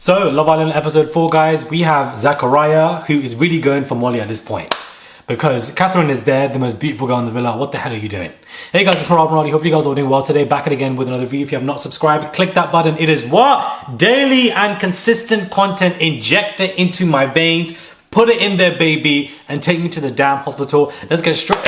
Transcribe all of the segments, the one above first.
So, Love Island episode 4, guys, we have Zacharia, who is really going for Molly at this point. Because Catherine is there, the most beautiful girl in the villa. What the hell are you doing? Hey guys, it's Rob Ronaldi. Hope you guys are all doing well today. Back at again with another video. If you have not subscribed, click that button. It is what? Daily and consistent content. Inject it into my veins. Put it in there, baby. And take me to the damn hospital. Let's get straight...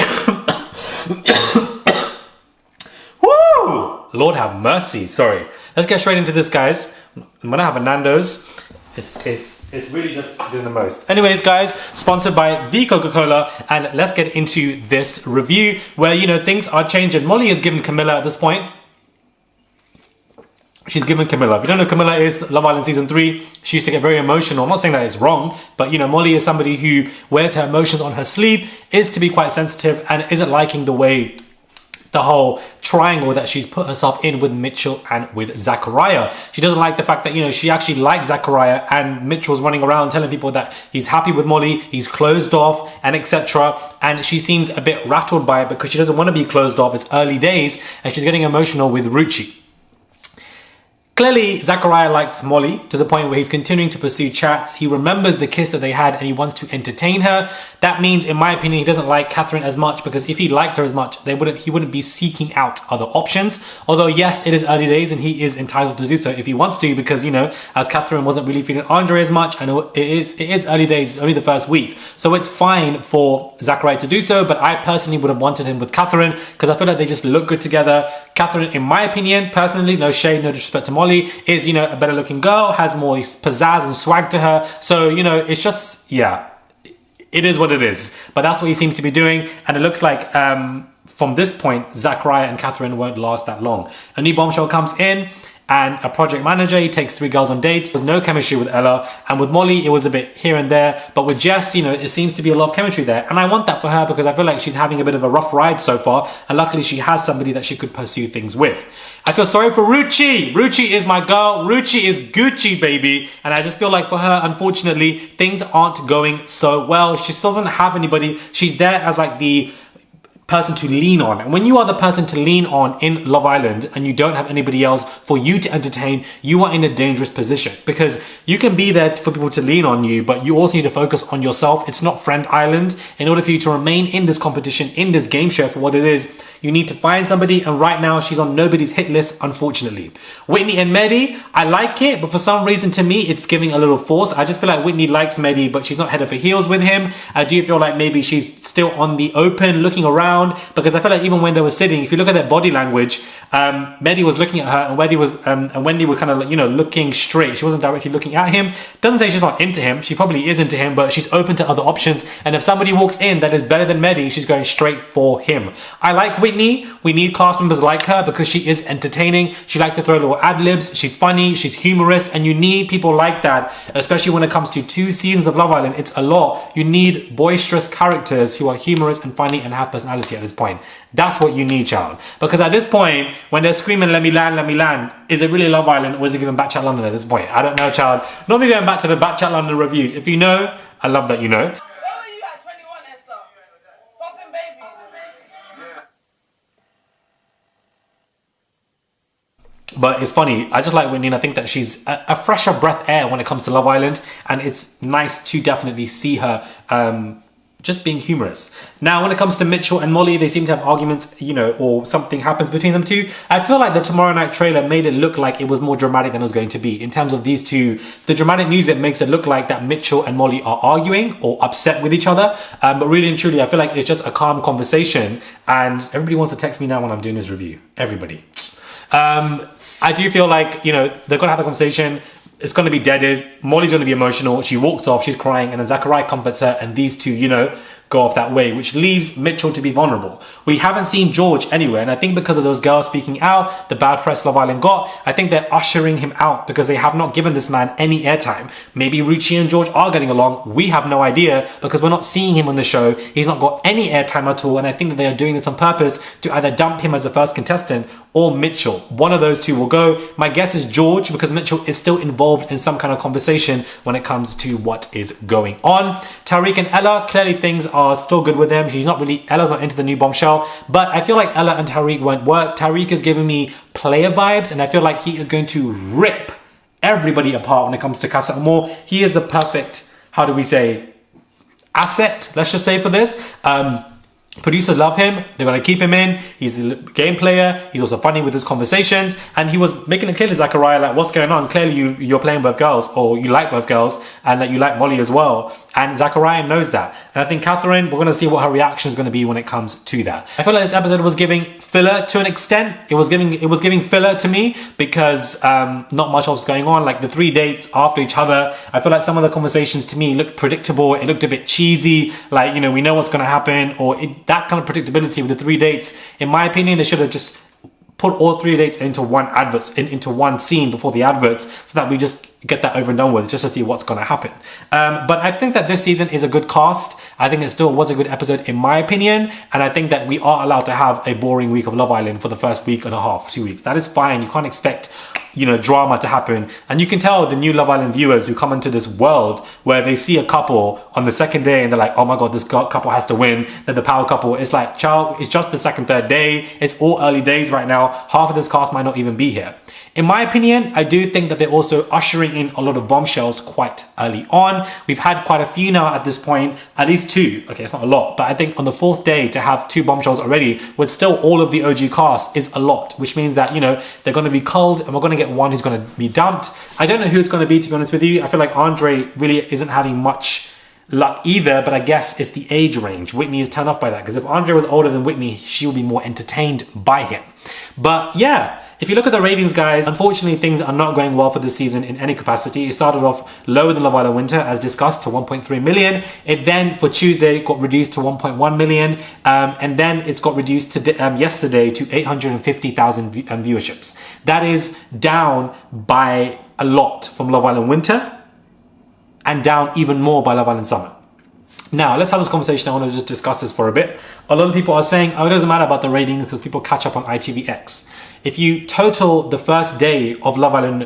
Woo! Lord have mercy. Sorry. Let's get straight into this, guys. I'm gonna have a Nando's. It's really just doing the most. Anyways, guys, sponsored by the Coca-Cola, and let's get into this review where, you know, things are changing. Molly has given Camilla at this point. She's given Camilla. If you don't know, Camilla is Love Island season 3. She used to get very emotional. I'm not saying that it's wrong, but you know, Molly is somebody who wears her emotions on her sleeve, is to be quite sensitive, and isn't liking the way the whole triangle that she's put herself in with Mitchell and with Zacharia. She doesn't like the fact that, you know, she actually liked Zacharia and Mitchell's running around telling people that he's happy with Molly, he's closed off, and etc. And she seems a bit rattled by it because she doesn't want to be closed off. It's early days and she's getting emotional with Ruchi. Clearly, Zacharia likes Molly to the point where he's continuing to pursue chats. He remembers the kiss that they had and he wants to entertain her. That means, in my opinion, he doesn't like Catherine as much, because if he liked her as much, he wouldn't be seeking out other options. Although, yes, it is early days and he is entitled to do so if he wants to, because, you know, as Catherine wasn't really feeling Andre as much, I know it is early days, only the first week. So it's fine for Zacharia to do so, but I personally would have wanted him with Catherine because I feel like they just look good together. Catherine, in my opinion, personally, no shade, no disrespect to Molly, is, you know, a better looking girl, has more pizzazz and swag to her. So, you know, it's just, yeah, it is what it is. But that's what he seems to be doing. And it looks like from this point, Zacharia and Catherine won't last that long. A new bombshell comes in and a project manager, he takes 3 girls on dates. There's no chemistry with Ella. And with Molly, it was a bit here and there. But with Jess, you know, it seems to be a lot of chemistry there. And I want that for her because I feel like she's having a bit of a rough ride so far. And luckily, she has somebody that she could pursue things with. I feel sorry for Ruchi. Ruchi is my girl. Ruchi is Gucci, baby. And I just feel like for her, unfortunately, things aren't going so well. She still doesn't have anybody. She's there as like the person to lean on. And when you are the person to lean on in Love Island and you don't have anybody else for you to entertain, you are in a dangerous position, because you can be there for people to lean on you, but you also need to focus on yourself. It's not Friend Island. In order for you to remain in this competition, in this game show for what it is, you need to find somebody, and right now she's on nobody's hit list, unfortunately. Whitney and Mehdi, I like it, but for some reason to me, it's giving a little force. I just feel like Whitney likes Mehdi, but she's not head over heels with him. I do feel like maybe she's still on the open, looking around, because I feel like even when they were sitting, if you look at their body language, Mehdi was looking at her, and Wendy was kind of, like, you know, looking straight. She wasn't directly looking at him. Doesn't say she's not into him. She probably is into him, but she's open to other options. And if somebody walks in that is better than Mehdi, she's going straight for him. I like Whitney. We need cast members like her because she is entertaining. She likes to throw little ad-libs. She's funny. She's humorous. And you need people like that, especially when it comes to 2 seasons of Love Island. It's a lot. You need boisterous characters who are humorous and funny and have personality at this point. That's what you need, child. Because at this point, when they're screaming, let me land, is it really Love Island, or is it giving Back Chat London at this point? I don't know, child. Not me going back to the Back Chat London reviews. If you know, I love that you know. But it's funny, I just like Whitney, and I think that she's a fresher breath air when it comes to Love Island, and it's nice to definitely see her just being humorous. Now, when it comes to Mitchell and Molly, they seem to have arguments, you know, or something happens between them two. I feel like the Tomorrow Night trailer made it look like it was more dramatic than it was going to be. In terms of these two, the dramatic music makes it look like that Mitchell and Molly are arguing or upset with each other. But really and truly, I feel like it's just a calm conversation, and everybody wants to text me now when I'm doing this review. Everybody. I do feel like, you know, they're going to have a conversation. It's going to be deaded. Molly's going to be emotional. She walks off. She's crying. And then Zacharia comforts her. And these two, you know, go off that way, which leaves Mitchell to be vulnerable. We haven't seen George anywhere. And I think because of those girls speaking out, the bad press Love Island got, I think they're ushering him out because they have not given this man any airtime. Maybe Ruchi and George are getting along. We have no idea because we're not seeing him on the show. He's not got any airtime at all. And I think that they are doing this on purpose to either dump him as the first contestant or Mitchell. One of those two will go. My guess is George, because Mitchell is still involved in some kind of conversation when it comes to what is going on. Tariq and Ella, clearly things are still good with him. Ella's not into the new bombshell, but I feel like Ella and Tariq won't work. Tariq is giving me player vibes, and I feel like he is going to rip everybody apart when it comes to Casa Amor. He is the perfect, how do we say, asset, let's just say, for this. Producers love him. They're going to keep him in. He's a game player. He's also funny with his conversations. And he was making it clear to Zacharia, like, what's going on? Clearly, you're playing both girls, or you like both girls, and that you like Molly as well. And Zacharia knows that. And I think Catherine, we're going to see what her reaction is going to be when it comes to that. I feel like this episode was giving filler to an extent. It was giving filler to me because not much else was going on. Like the 3 dates after each other, I feel like some of the conversations to me looked predictable. It looked a bit cheesy. Like, you know, we know what's going to happen, or that kind of predictability with the 3 dates. In my opinion, they should have just put all 3 dates into one into one scene before the adverts, so that we just get that over and done with, just to see what's going to happen. But I think that this season is a good cast. I think it still was a good episode in my opinion, and I think that we are allowed to have a boring week of Love Island for the first week and a half, 2 weeks. That is fine. You can't expect, you know, drama to happen. And you can tell the new Love Island viewers who come into this world where they see a couple on the second day and they're like, oh my god, this couple has to win. They're the power couple. It's like, child, it's just the second, third day. It's all early days right now. Half of this cast might not even be here. In my opinion, I do think that they're also ushering in a lot of bombshells quite early on. We've had quite a few now at this point, at least 2. Okay, it's not a lot, but I think on the 4th day to have 2 bombshells already with still all of the OG cast is a lot, which means that, you know, they're going to be culled and we're going to get one who's going to be dumped. I don't know who it's going to be, to be honest with you. I feel like Andre really isn't having much luck either, but I guess it's the age range. Whitney is turned off by that, because if Andre was older than Whitney, she will be more entertained by him. But yeah, if you look at the ratings, guys, unfortunately things are not going well for this season in any capacity. It started off lower than Love Island Winter, as discussed, to 1.3 million. It then, for Tuesday, got reduced to 1.1 million. And then it's got reduced to yesterday to 850,000 viewerships. That is down by a lot from Love Island Winter, and down even more by Love Island Summer. Now, let's have this conversation. I want to just discuss this for a bit. A lot of people are saying, oh, it doesn't matter about the ratings because people catch up on ITVX. If you total the first day of Love Island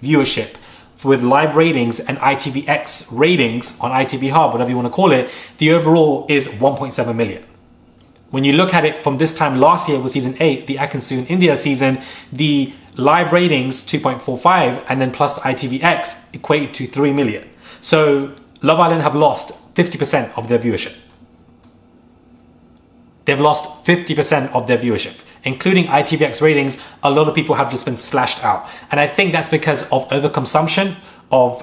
viewership with live ratings and ITVX ratings on ITV Hub, whatever you want to call it, the overall is 1.7 million. When you look at it from this time last year with season 8, the Akansoon India season, the live ratings 2.45 and then plus ITVX equate to 3 million. So Love Island have lost 50% of their viewership. They've lost 50% of their viewership, including ITVX ratings. A lot of people have just been slashed out. And I think that's because of overconsumption of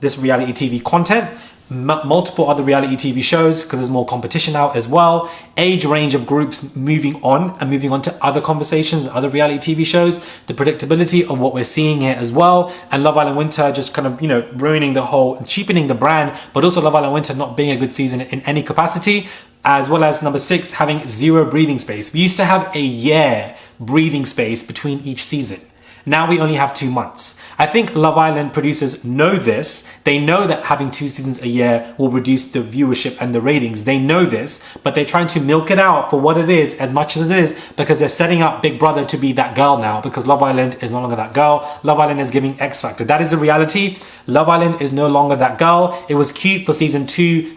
this reality TV content. Multiple other reality TV shows, because there's more competition out as well. Age range of groups moving on to other conversations and other reality TV shows. The predictability of what we're seeing here as well. And Love Island Winter just kind of, you know, ruining the whole, cheapening the brand, but also Love Island Winter not being a good season in any capacity. As well as number 6, having 0 breathing space. We used to have a year breathing space between each season. Now we only have 2 months. I think Love Island producers know this. They know that having 2 seasons a year will reduce the viewership and the ratings. They know this, but they're trying to milk it out for what it is, as much as it is, because they're setting up Big Brother to be that girl now, because Love Island is no longer that girl. Love Island is giving X Factor. That is the reality. Love Island is no longer that girl. It was cute for season 2,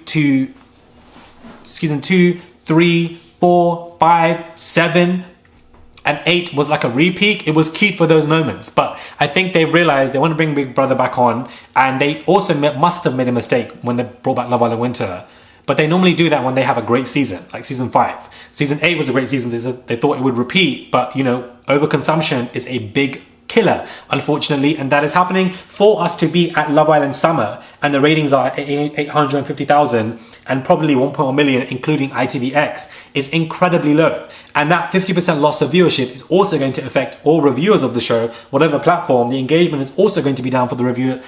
3, 4, 5, 7, and 8 was like a repeat. It was cute for those moments, but I think they realized they want to bring Big Brother back on, and they also must have made a mistake when they brought back Love Island Winter. But they normally do that when they have a great season, like season 5. Season 8 was a great season. They thought it would repeat, but you know, overconsumption is a big killer, unfortunately, and that is happening. For us to be at Love Island Summer and the ratings are 850,000 and probably 1.1 million, including ITVX, is incredibly low. And that 50% loss of viewership is also going to affect all reviewers of the show, whatever platform. The engagement is also going to be down for the review,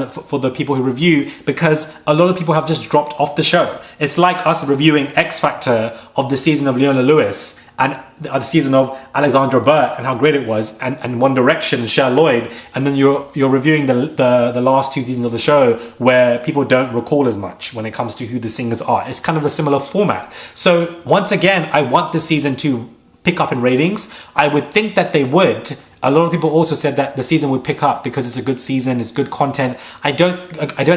for the people who review, because a lot of people have just dropped off the show. It's like us reviewing X Factor of the season of Leona Lewis and the season of Alexandra Burke and how great it was, and One Direction and Cher Lloyd, and then you're reviewing the last 2 seasons of the show where people don't recall as much when it comes to who the singers are. It's kind of a similar format. So once again, I want this season to pick up in ratings. I would think that they would. A lot of people also said that the season would pick up because it's a good season, it's good content. I don't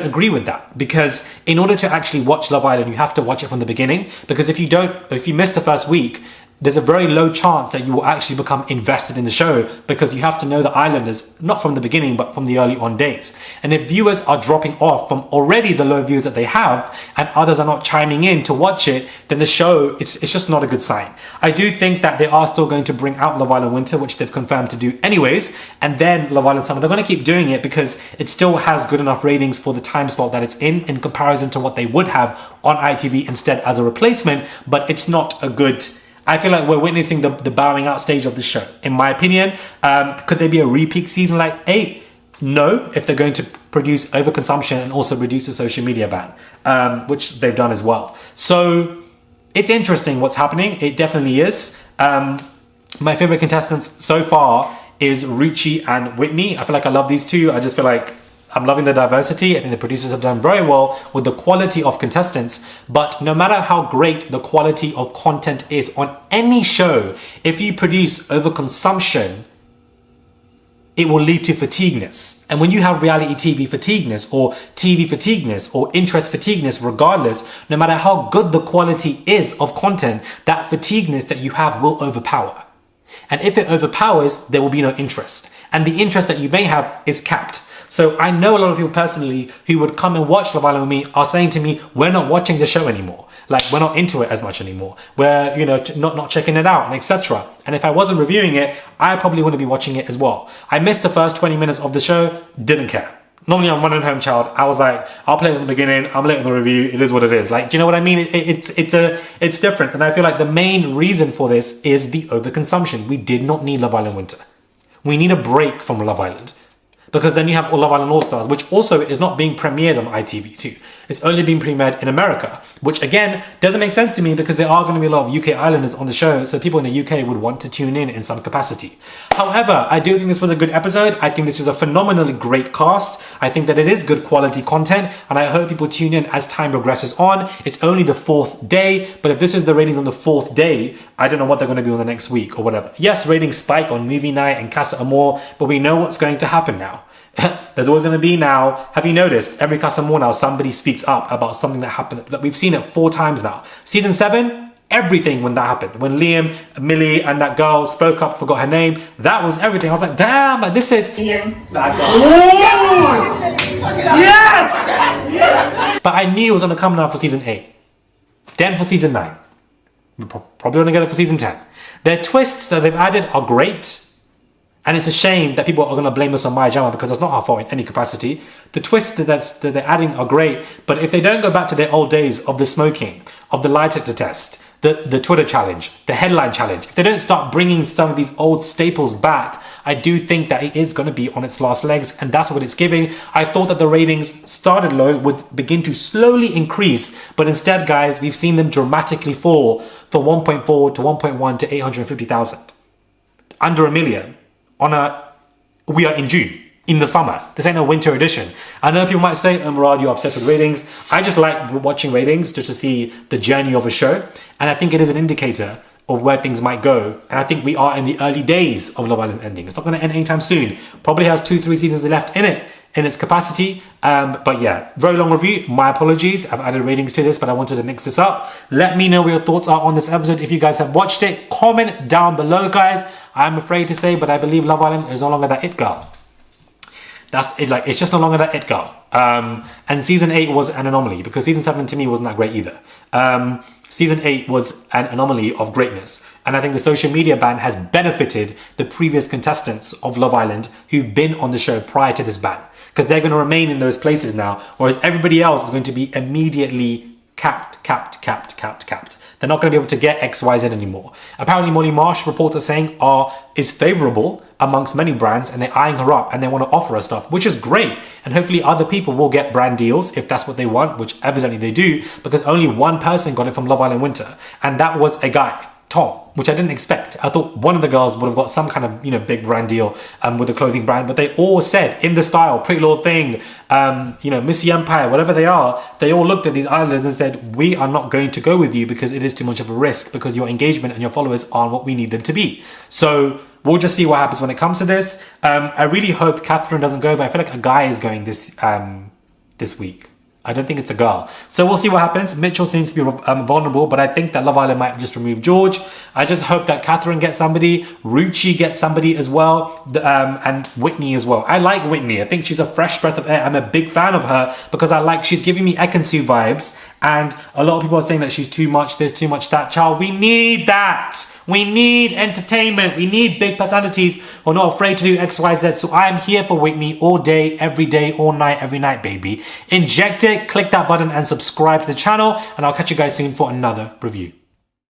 agree with that, because in order to actually watch Love Island, you have to watch it from the beginning, because if you miss the first week, there's a very low chance that you will actually become invested in the show, because you have to know the islanders, not from the beginning, but from the early on days. And if viewers are dropping off from already the low views that they have, and others are not chiming in to watch it, then the show, it's just not a good sign. I do think that they are still going to bring out Love Island Winter, which they've confirmed to do anyways, and then Love Island Summer. They're going to keep doing it because it still has good enough ratings for the time slot that it's in comparison to what they would have on ITV instead as a replacement, but it's not a good... I feel like we're witnessing the bowing out stage of the show, in my opinion. Could there be a repeat season like 8? No, if they're going to produce overconsumption and also reduce the social media ban, which they've done as well. So it's interesting what's happening. It definitely is. My favorite contestants so far is Ruchi and Whitney. I feel like I love these two. I just feel like I'm loving the diversity. I think the producers have done very well with the quality of contestants. But no matter how great the quality of content is on any show, if you produce overconsumption, it will lead to fatigueness. And when you have reality TV fatigueness or TV fatigueness or interest fatigueness, regardless, no matter how good the quality is of content, that fatigueness that you have will overpower. And if it overpowers, there will be no interest. And the interest that you may have is capped. So I know a lot of people personally who would come and watch Love Island with me are saying to me, we're not watching the show anymore. Like, we're not into it as much anymore. We're, you know, not checking it out and etc. And if I wasn't reviewing it, I probably wouldn't be watching it as well. I missed the first 20 minutes of the show, didn't care. Normally I'm one and home child. I was like, I'll play it in the beginning, I'm late on the review, it is what it is. Like, do you know what I mean? It's different. And I feel like the main reason for this is the overconsumption. We did not need Love Island Winter. We need a break from Love Island. Because then you have Love Island All-Stars, which also is not being premiered on ITV2. It's only being premiered in America, which again, doesn't make sense to me because there are going to be a lot of UK Islanders on the show, so people in the UK would want to tune in some capacity. However, I do think this was a good episode. I think this is a phenomenally great cast. I think that it is good quality content, and I hope people tune in as time progresses on. It's only the 4th day, but if this is the ratings on the 4th day, I don't know what they're going to be on the next week or whatever. Yes, ratings spike on Movie Night and Casa Amor, but we know what's going to happen now. There's always going to be now, have you noticed, every Casa Amor now somebody speaks up about something that happened, that we've seen it 4 times now. Season 7, everything when that happened. When Liam, Millie and that girl spoke up, forgot her name, that was everything. I was like, damn, like this is... Ian. That girl. Yes! Yes! But I knew it was going to come now for season 8. Then for season 9. We're probably going to get it for season 10. Their twists that they've added are great. And it's a shame that people are going to blame us on Maya Jama because that's not our fault in any capacity. The twists that they're adding are great, but if they don't go back to their old days of the smoking, of the lie detector test, the Twitter challenge, the headline challenge, if they don't start bringing some of these old staples back, I do think that it is going to be on its last legs, and that's what it's giving. I thought that the ratings started low, would begin to slowly increase, but instead, guys, we've seen them dramatically fall from 1.4 to 1.1 to 850,000. Under a million. We are in June, in the summer. This ain't a winter edition. I know people might say, oh, Murad, you're obsessed with ratings. I just like watching ratings just to see the journey of a show. And I think it is an indicator of where things might go. And I think we are in the early days of Love Island ending. It's not going to end anytime soon. Probably has 2-3 seasons left in it, in its capacity. But yeah, very long review. My apologies. I've added ratings to this, but I wanted to mix this up. Let me know what your thoughts are on this episode. If you guys have watched it, comment down below, guys. I'm afraid to say, but I believe Love Island is no longer that it girl. That's it. Like, it's just no longer that it girl. And season 8 was an anomaly because season 7 to me wasn't that great either. Season 8 was an anomaly of greatness. And I think the social media ban has benefited the previous contestants of Love Island who've been on the show prior to this ban. Because they're going to remain in those places now, whereas everybody else is going to be immediately capped. They're not going to be able to get XYZ anymore. Apparently Molly Marsh, reports are saying, is favourable amongst many brands, and they're eyeing her up and they want to offer her stuff, which is great. And hopefully other people will get brand deals if that's what they want, which evidently they do, because only one person got it from Love Island Winter, and that was a guy, Tom, which I didn't expect. I thought one of the girls would have got some kind of, big brand deal with a clothing brand, but they all said in the style, Pretty Little Thing, Missy Empire, whatever they are, they all looked at these islanders and said, we are not going to go with you because it is too much of a risk, because your engagement and your followers aren't what we need them to be. So we'll just see what happens when it comes to this. I really hope Catherine doesn't go, but I feel like a guy is going this week. I don't think it's a girl. So we'll see what happens. Mitchell seems to be vulnerable, but I think that Love Island might just remove George. I just hope that Catherine gets somebody, Ruchi gets somebody as well, and Whitney as well. I like Whitney. I think she's a fresh breath of air. I'm a big fan of her because she's giving me Ekansu vibes, and a lot of people are saying that she's too much this, too much that. Child, we need that. We need entertainment. We need big personalities who are not afraid to do X, Y, Z. So I am here for Whitney all day, all night, every night, baby. Inject it, click that button and subscribe to the channel, and I'll catch you guys soon for another review.